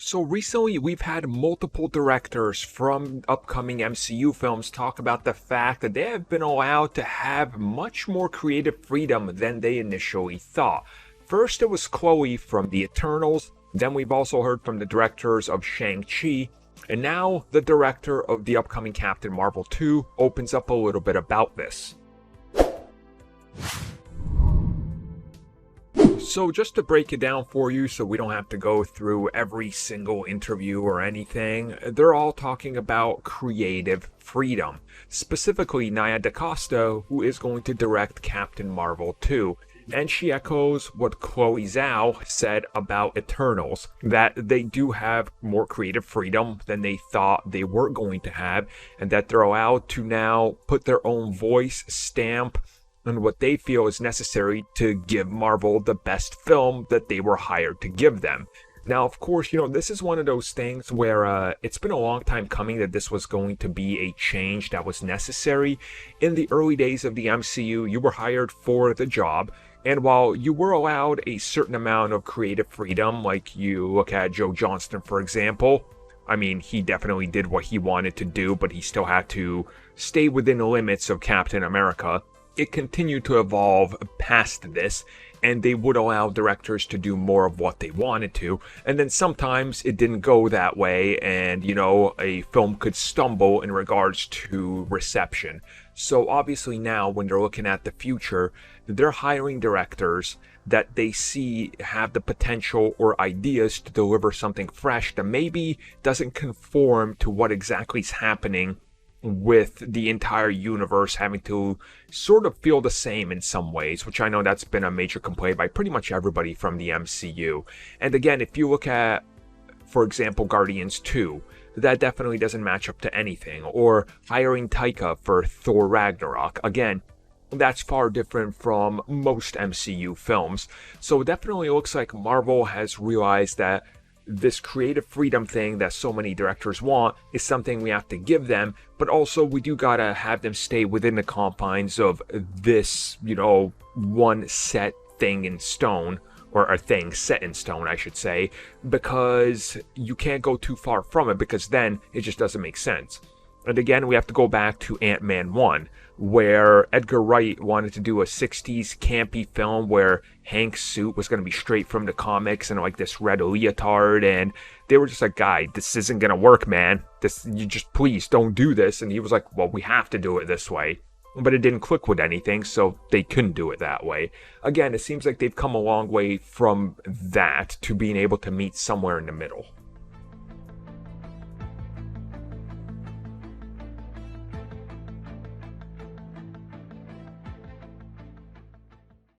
So recently, we've had multiple directors from upcoming MCU films talk about the fact that they have been allowed to have much more creative freedom than they initially thought. First, it was Chloe from The Eternals, then we've also heard from the directors of Shang-Chi, and now the director of the upcoming Captain Marvel 2 opens up a little bit about this. So just to break it down for you so we don't have to go through every single interview or anything, they're all talking about creative freedom. Specifically Nia DaCosta, who is going to direct Captain Marvel 2. And she echoes what Chloe Zhao said about Eternals, that they do have more creative freedom than they thought they were going to have, and that they're allowed to now put their own voice, stamp, and what they feel is necessary to give Marvel the best film that they were hired to give them. Now, of course, this is one of those things where it's been a long time coming that this was going to be a change that was necessary. In the early days of the MCU, you were hired for the job, and while you were allowed a certain amount of creative freedom, like you look at Joe Johnston, for example, I mean, he definitely did what he wanted to do, but he still had to stay within the limits of Captain America. It continued to evolve past this, and they would allow directors to do more of what they wanted to, and then sometimes it didn't go that way, and a film could stumble in regards to reception. So obviously now, when they're looking at the future, they're hiring directors that they see have the potential or ideas to deliver something fresh that maybe doesn't conform to what exactly is happening with the entire universe having to sort of feel the same in some ways, which I know that's been a major complaint by pretty much everybody from the MCU. And again, if you look at, for example, Guardians 2, that definitely doesn't match up to anything. Or hiring Taika for Thor Ragnarok. Again, that's far different from most MCU films. So it definitely looks like Marvel has realized that this creative freedom thing that so many directors want is something we have to give them, but also we do gotta have them stay within the confines of this, one set thing in stone, or a thing set in stone, I should say, because you can't go too far from it, because then it just doesn't make sense. And again, we have to go back to Ant-Man 1, where Edgar Wright wanted to do a 60s campy film where Hank's suit was going to be straight from the comics and like this red leotard, and they were just like, guy, this isn't going to work, man. You just, please don't do this. And he was like, well, we have to do it this way. But it didn't click with anything, so they couldn't do it that way. Again, it seems like they've come a long way from that to being able to meet somewhere in the middle.